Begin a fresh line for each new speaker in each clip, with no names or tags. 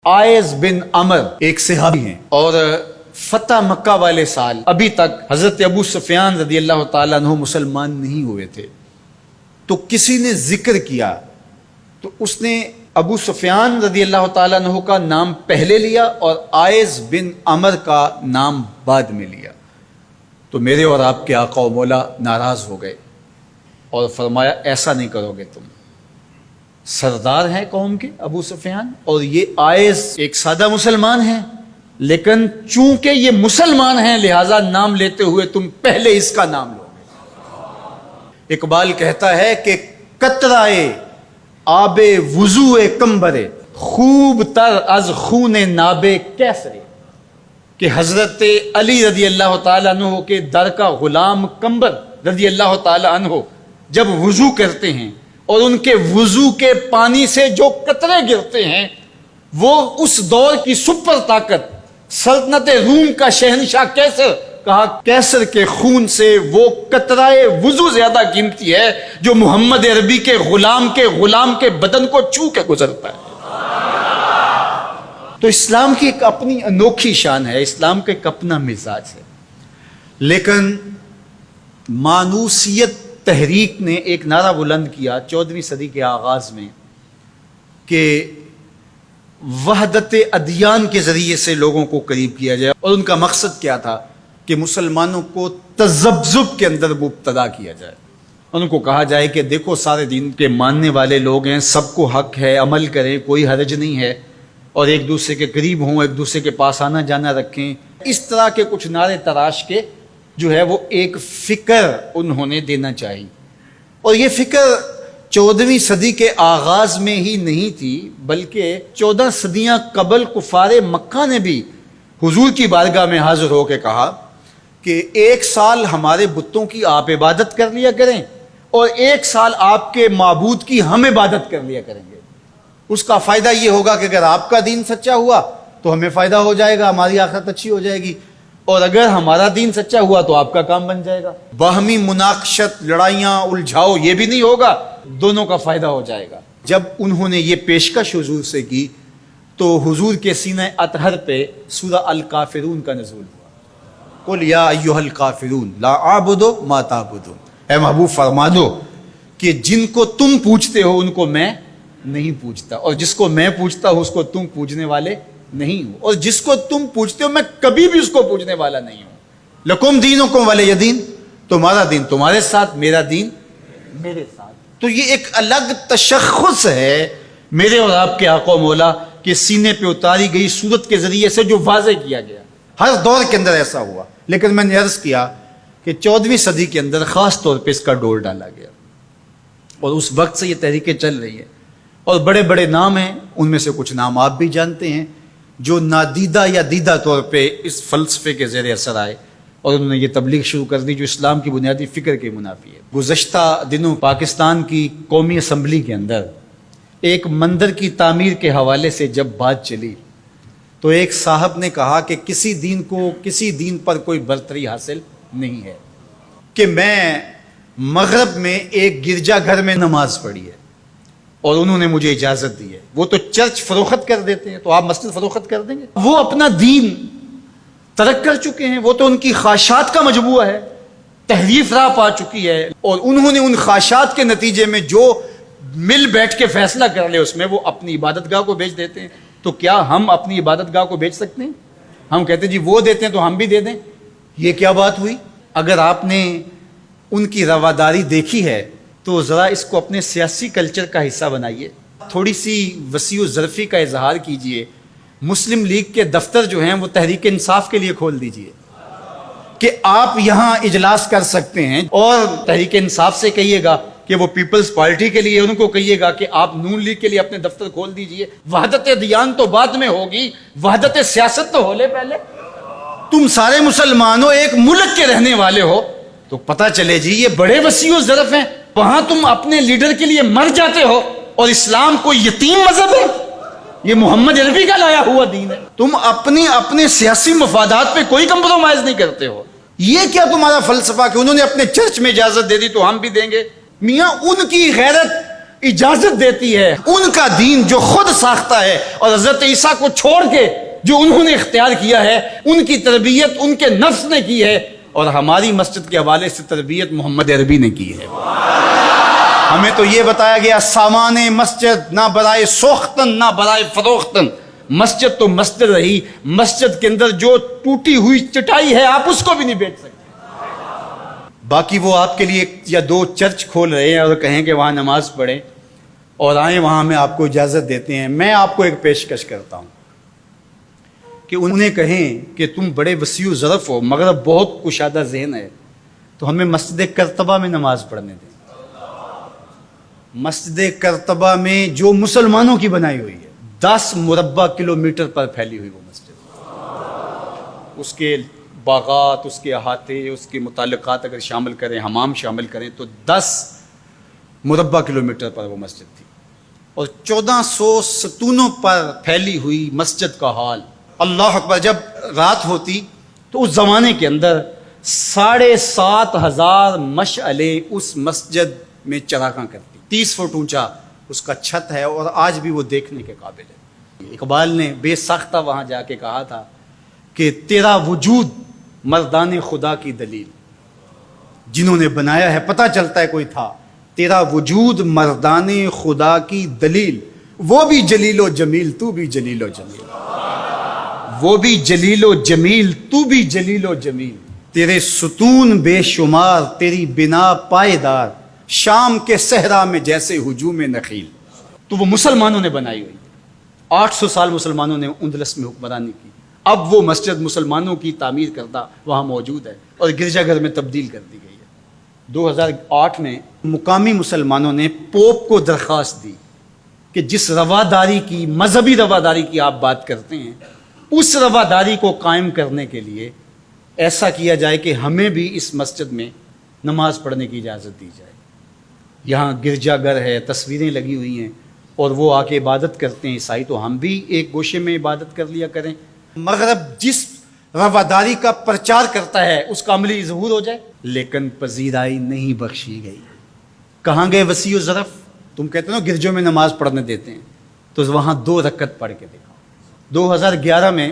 Eyes بن عمر ایک صحابی ہیں اور فتح مکہ والے سال ابھی تک حضرت ابو سفیان رضی اللہ تعالیٰ عنہ مسلمان نہیں ہوئے تھے. تو کسی نے ذکر کیا تو اس نے ابو سفیان رضی اللہ تعالیٰ عنہ کا نام پہلے لیا اور آئز بن عمر کا نام بعد میں لیا. تو میرے اور آپ کے آقا و مولا ناراض ہو گئے اور فرمایا ایسا نہیں کرو گے، تم سردار ہیں قوم کے ابو سفیان اور یہ آئز ایک سادہ مسلمان ہیں، لیکن چونکہ یہ مسلمان ہیں لہذا نام لیتے ہوئے تم پہلے اس کا نام لو گے. اقبال کہتا ہے کہ قطرائے آب وضو کمبرے خوب تر از خون ناب کیسرے، کہ حضرت علی رضی اللہ تعالیٰ عنہ کے در کا غلام کمبر رضی اللہ تعالیٰ عنہ جب وضو کرتے ہیں اور ان کے وضو کے پانی سے جو قطرے گرتے ہیں وہ اس دور کی سپر طاقت سلطنت روم کا شہنشاہ کیسر، کہا کیسر کے خون سے وہ قطرائے وضو زیادہ قیمتی ہے جو محمد عربی کے غلام کے بدن کو چھو کے گزرتا ہے. تو اسلام کی ایک اپنی انوکھی شان ہے، اسلام کا ایک اپنا مزاج ہے. لیکن مانوسیت تحریک نے ایک نعرہ بلند کیا 14ویں صدی کے آغاز میں کہ وحدت ادیان کے ذریعے سے لوگوں کو قریب کیا جائے، اور ان کا مقصد کیا تھا کہ مسلمانوں کو تذبذب کے اندر مبتلا کیا جائے. ان کو کہا جائے کہ دیکھو سارے دین کے ماننے والے لوگ ہیں، سب کو حق ہے، عمل کریں، کوئی حرج نہیں ہے، اور ایک دوسرے کے قریب ہوں، ایک دوسرے کے پاس آنا جانا رکھیں. اس طرح کے کچھ نعرے تراش کے جو ہے وہ ایک فکر انہوں نے دینا چاہی. اور یہ فکر 14ویں صدی کے آغاز میں ہی نہیں تھی بلکہ 14 صدیاں قبل کفار مکہ نے بھی حضور کی بارگاہ میں حاضر ہو کے کہا کہ 1 سال ہمارے بتوں کی آپ عبادت کر لیا کریں اور 1 سال آپ کے معبود کی ہم عبادت کر لیا کریں گے. اس کا فائدہ یہ ہوگا کہ اگر آپ کا دین سچا ہوا تو ہمیں فائدہ ہو جائے گا، ہماری آخرت اچھی ہو جائے گی، اور اگر ہمارا دین سچا ہوا تو آپ کا کام بن جائے گا. باہمی مناقشت، لڑائیاں، الجھاؤ یہ بھی نہیں ہوگا، دونوں کا فائدہ ہو جائے گا. جب انہوں نے یہ پیشکش حضور سے کی تو حضور کے سینہ اطہر پہ سورہ الکافرون کا نزول ہوا. قل یا ایھا الکافرون لا اعبد ما تعبدون، اے محبوب فرما دو کہ جن کو تم پوجتے ہو ان کو میں نہیں پوجتا، اور جس کو میں پوجتا ہوں اس کو تم پوجنے والے نہیں ہوں، اور جس کو تم پوجتے ہو میں کبھی بھی اس کو پوجنے والا نہیں ہوں. لکم دینکم ولی دین، تمہارا دین تمہارے ساتھ، میرا دین میرے ساتھ. تو یہ ایک الگ تشخص ہے میرے اور آپ کے آقا و مولا کے سینے پہ اتاری گئی صورت کے ذریعے سے جو واضح کیا گیا. ہر دور کے اندر ایسا ہوا، لیکن میں نے عرض کیا کہ 14ویں صدی کے اندر خاص طور پہ اس کا ڈور ڈالا گیا، اور اس وقت سے یہ تحریکیں چل رہی ہیں. اور بڑے بڑے نام ہیں، ان میں سے کچھ نام آپ بھی جانتے ہیں جو نادیدہ یا دیدہ طور پہ اس فلسفے کے زیر اثر آئے اور انہوں نے یہ تبلیغ شروع کر دی جو اسلام کی بنیادی فکر کے منافی ہے. گزشتہ دنوں پاکستان کی قومی اسمبلی کے اندر ایک مندر کی تعمیر کے حوالے سے جب بات چلی تو ایک صاحب نے کہا کہ کسی دین پر کوئی برتری حاصل نہیں ہے، کہ میں مغرب میں ایک گرجا گھر میں نماز پڑھی ہے اور انہوں نے مجھے اجازت دی ہے. وہ تو چرچ فروخت کر دیتے ہیں، تو آپ مسجد فروخت کر دیں گے؟ وہ اپنا دین ترک کر چکے ہیں، وہ تو ان کی خواہشات کا مجموعہ ہے، تحریف راہ پا چکی ہے، اور انہوں نے ان خواہشات کے نتیجے میں جو مل بیٹھ کے فیصلہ کر لے اس میں وہ اپنی عبادت گاہ کو بیچ دیتے ہیں. تو کیا ہم اپنی عبادت گاہ کو بیچ سکتے ہیں؟ ہم کہتے ہیں جی وہ دیتے ہیں تو ہم بھی دے دیں. یہ کیا بات ہوئی؟ اگر آپ نے ان کی رواداری دیکھی ہے تو ذرا اس کو اپنے سیاسی کلچر کا حصہ بنائیے، تھوڑی سی وسیع و ظرفی کا اظہار کیجئے. مسلم لیگ کے دفتر جو ہیں وہ تحریک انصاف کے لیے کھول دیجئے کہ آپ یہاں اجلاس کر سکتے ہیں، اور تحریک انصاف سے کہیے گا کہ وہ پیپلز پارٹی کے لیے، ان کو کہیے گا کہ آپ نون لیگ کے لیے اپنے دفتر کھول دیجئے. وحدت دیان تو بعد میں ہوگی، وحدت سیاست تو ہو لے پہلے. تم سارے مسلمان ہو، ایک ملک کے رہنے والے ہو، تو پتہ چلے جی یہ بڑے وسیع و ظرف ہیں. وہاں تم اپنے لیڈر کے لیے مر جاتے ہو، اور اسلام کوئی یتیم مذہب ہے؟ یہ محمد عربی کا لایا ہوا دین ہے. تم اپنے سیاسی مفادات پہ کوئی کمپرومائز نہیں کرتے ہو. یہ کیا تمہارا فلسفہ کہ انہوں نے اپنے چرچ میں اجازت دے دی تو ہم بھی دیں گے؟ میاں ان کی غیرت اجازت دیتی ہے، ان کا دین جو خود ساختہ ہے، اور حضرت عیسیٰ کو چھوڑ کے جو انہوں نے اختیار کیا ہے ان کی تربیت ان کے نفس نے کی ہے، اور ہماری مسجد کے حوالے سے تربیت محمد عربی نے کی ہے۔ ہمیں تو یہ بتایا گیا سامان مسجد نہ برائے سوختن نہ برائے فروختن، مسجد تو مسجد رہی، مسجد کے اندر جو ٹوٹی ہوئی چٹائی ہے آپ اس کو بھی نہیں بیچ سکتے۔ باقی وہ آپ کے لیے ایک یا دو چرچ کھول رہے ہیں اور کہیں کہ وہاں نماز پڑھیں اور آئیں، وہاں میں آپ کو اجازت دیتے ہیں۔ میں آپ کو ایک پیشکش کرتا ہوں کہ انہیں کہیں کہ تم بڑے وسیع ظرف ہو مگر بہت کشادہ ذہن ہے، تو ہمیں مسجد کرتبہ میں نماز پڑھنے دیں۔ مسجد کرتبہ میں جو مسلمانوں کی بنائی ہوئی ہے، 10 مربع کلومیٹر پر پھیلی ہوئی وہ مسجد، اس کے باغات، اس کے احاطے، اس کے متعلقات اگر شامل کریں، حمام شامل کریں تو 10 مربع کلومیٹر پر وہ مسجد تھی، اور 1400 ستونوں پر پھیلی ہوئی مسجد کا حال۔ اللہ اکبر، جب رات ہوتی تو اس زمانے کے اندر 7,500 مشعلیں اس مسجد میں چراغاں کرتی، 30 فٹ اونچا اس کا چھت ہے، اور آج بھی وہ دیکھنے کے قابل ہے۔ اقبال نے بے ساختہ وہاں جا کے کہا تھا کہ تیرا وجود مردان خدا کی دلیل، جنہوں نے بنایا ہے پتہ چلتا ہے کوئی تھا، تیرا وجود مردان خدا کی دلیل، وہ بھی جلیل و جمیل تو بھی جلیل و جمیل، وہ بھی جلیل و جمیل تو بھی جلیل و جمیل، تیرے ستون بے شمار تیری بنا پائیدار، شام کے صحرا میں جیسے ہجوم نخیل۔ تو وہ مسلمانوں نے بنائی ہوئی، 800 سال مسلمانوں نے اندلس میں حکمرانی کی، اب وہ مسجد مسلمانوں کی تعمیر کردہ وہاں موجود ہے اور گرجا گھر میں تبدیل کر دی گئی ہے۔ 2008 میں مقامی مسلمانوں نے پوپ کو درخواست دی کہ جس رواداری کی، مذہبی رواداری کی آپ بات کرتے ہیں، اس رواداری کو قائم کرنے کے لیے ایسا کیا جائے کہ ہمیں بھی اس مسجد میں نماز پڑھنے کی اجازت دی جائے۔ یہاں گرجا گھر ہے، تصویریں لگی ہوئی ہیں، اور وہ آ کے عبادت کرتے ہیں عیسائی، تو ہم بھی ایک گوشے میں عبادت کر لیا کریں۔ مغرب جس رواداری کا پرچار کرتا ہے اس کا عملی ظہور ہو جائے، لیکن پذیرائی نہیں بخشی گئی۔ کہاں گئے وسیع و ظرف؟ تم کہتے ہو نا گرجوں میں نماز پڑھنے دیتے ہیں، تو وہاں 2 رکعت پڑھ کے دیکھا۔ 2011 میں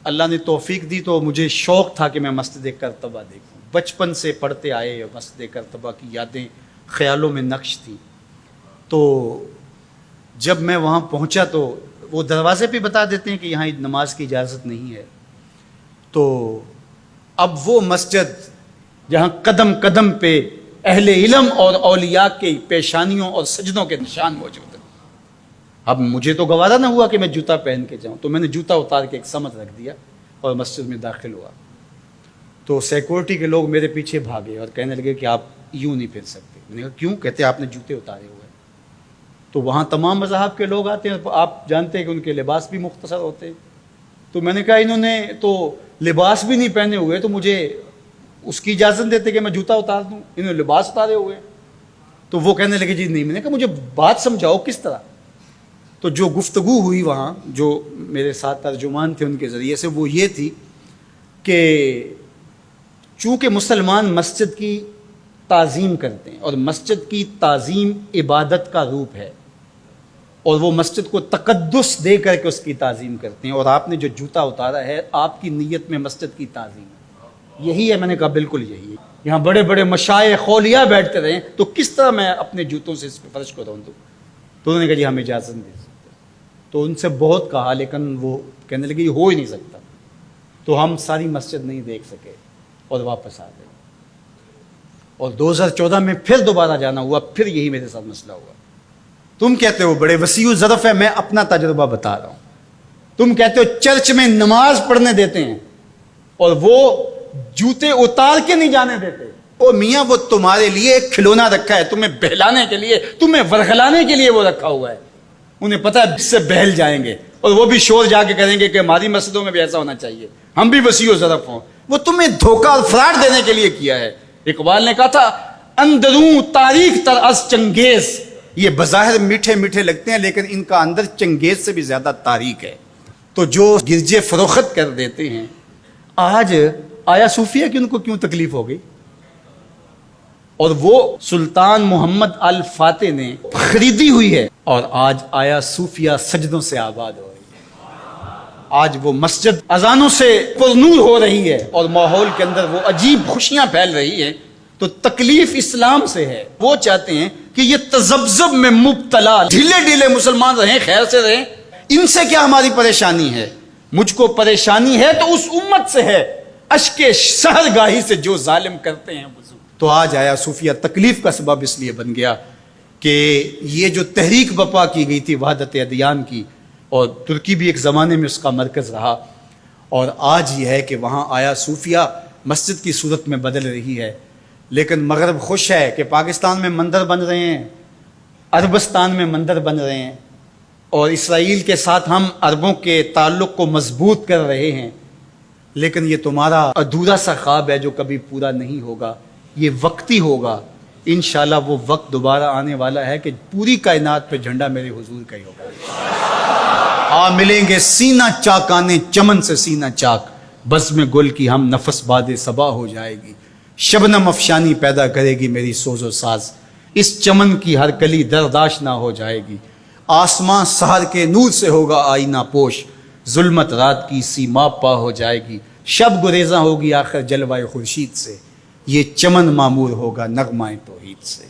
اللہ نے توفیق دی تو مجھے شوق تھا کہ میں مسجد کرتبہ دیکھوں، بچپن سے پڑھتے آئے، مسجد کرتبہ کی یادیں خیالوں میں نقش تھی۔ تو جب میں وہاں پہنچا تو وہ دروازے پہ بتا دیتے ہیں کہ یہاں نماز کی اجازت نہیں ہے، تو اب وہ مسجد جہاں قدم قدم پہ اہل علم اور اولیاء کے پیشانیوں اور سجدوں کے نشان موجود ہیں، اب مجھے تو گوارا نہ ہوا کہ میں جوتا پہن کے جاؤں، تو میں نے جوتا اتار کے ایک سمت رکھ دیا اور مسجد میں داخل ہوا۔ تو سیکورٹی کے لوگ میرے پیچھے بھاگے اور کہنے لگے کہ آپ یوں نہیں پھر سکتے۔ میں نے کہا کیوں؟ کہتے آپ نے جوتے اتارے ہوئے۔ تو وہاں تمام مذاہب کے لوگ آتے ہیں، آپ جانتے ہیں کہ ان کے لباس بھی مختصر ہوتے ہیں، تو میں نے کہا انہوں نے تو لباس بھی نہیں پہنے ہوئے، تو مجھے اس کی اجازت دیتے کہ میں جوتا اتار دوں، انہوں نے لباس اتارے ہوئے۔ تو وہ کہنے لگے جی نہیں۔ میں نے کہا مجھے بات سمجھاؤ کس طرح۔ تو جو گفتگو ہوئی وہاں، جو میرے ساتھ ترجمان تھے ان کے ذریعے سے، وہ یہ تھی کہ چونکہ مسلمان مسجد کی تعظیم کرتے ہیں اور مسجد کی تعظیم عبادت کا روپ ہے، اور وہ مسجد کو تقدس دے کر کے اس کی تعظیم کرتے ہیں، اور آپ نے جو جوتا اتارا ہے آپ کی نیت میں مسجد کی تعظیم ہے، یہی ہے۔ میں نے کہا بالکل یہی ہے۔ یہاں بڑے بڑے مشائخ اولیاء بیٹھتے رہیں تو کس طرح میں اپنے جوتوں سے اس پہ فرش کو رون دوں؟ تو انہوں نے کہا جی ہم اجازت نہیں دے سکتے۔ تو ان سے بہت کہا، لیکن وہ کہنے لگے یہ ہو ہی نہیں سکتا۔ تو ہم ساری مسجد نہیں دیکھ سکے اور واپس آ گئے، اور 2014 میں پھر دوبارہ جانا ہوا، پھر یہی میرے ساتھ مسئلہ ہوا۔ تم کہتے ہو بڑے وسیع ظرف ہے، میں اپنا تجربہ بتا رہا ہوں۔ تم کہتے ہو چرچ میں نماز پڑھنے دیتے ہیں اور وہ جوتے اتار کے نہیں جانے دیتے۔ او میاں، وہ تمہارے لیے ایک کھلونا رکھا ہے، تمہیں بہلانے کے لیے، تمہیں ورغلانے کے لیے وہ رکھا ہوا ہے۔ انہیں پتہ ہے اس سے بہل جائیں گے، اور وہ بھی شور جا کے کریں گے کہ ہماری مسجدوں میں بھی ایسا ہونا چاہیے، ہم بھی وسیع و ظرف ہوں۔ وہ تمہیں دھوکہ اور فراڈ دینے کے لیے کیا ہے۔ اقبال نے کہا تھا اندروں تاریخ تر از چنگیز، یہ بظاہر میٹھے میٹھے لگتے ہیں لیکن ان کا اندر چنگیز سے بھی زیادہ تاریخ ہے۔ تو جو گرجے فروخت کر دیتے ہیں، آج آیا صوفیہ کہ ان کو کیوں تکلیف ہو گئی؟ اور وہ سلطان محمد الفاتح نے خریدی ہوئی ہے، اور آج آیا صوفیہ سجدوں سے آباد ہو رہی ہے۔ آج وہ مسجد اذانوں سے پرنور ہو رہی ہے اور ماحول کے اندر وہ عجیب خوشیاں پھیل رہی ہیں۔ تو تکلیف اسلام سے ہے، وہ چاہتے ہیں کہ یہ تذبذب میں مبتلا ڈھیلے ڈھیلے مسلمان رہیں، خیر سے رہیں، ان سے کیا ہماری پریشانی ہے؟ مجھ کو پریشانی ہے تو اس امت سے ہے، اشک سحرگاہی سے جو ظالم کرتے ہیں وضو۔ تو آج آیا صوفیہ تکلیف کا سبب اس لیے بن گیا کہ یہ جو تحریک بپا کی گئی تھی وحدت ادیان کی، اور ترکی بھی ایک زمانے میں اس کا مرکز رہا، اور آج یہ ہے کہ وہاں آیا صوفیہ مسجد کی صورت میں بدل رہی ہے۔ لیکن مغرب خوش ہے کہ پاکستان میں مندر بن رہے ہیں، عربستان میں مندر بن رہے ہیں، اور اسرائیل کے ساتھ ہم عربوں کے تعلق کو مضبوط کر رہے ہیں، لیکن یہ تمہارا ادھورا سا خواب ہے جو کبھی پورا نہیں ہوگا، یہ وقتی ہوگا۔ انشاءاللہ وہ وقت دوبارہ آنے والا ہے کہ پوری کائنات پہ جھنڈا میرے حضور کا ہی ہوگا۔ ملیں گے سینہ چاکانے چمن سے سینہ چاک، بزم گل کی ہم نفس باد صبا ہو جائے گی، شبنم افشانی پیدا کرے گی میری سوز و ساز، اس چمن کی ہر کلی درداش نہ ہو جائے گی، آسمان سحر کے نور سے ہوگا آئینہ پوش، ظلمت رات کی سیما پا ہو جائے گی، شب گریزاں ہوگی آخر جلوہ خورشید سے، یہ چمن معمور ہوگا نغمہ توحید سے۔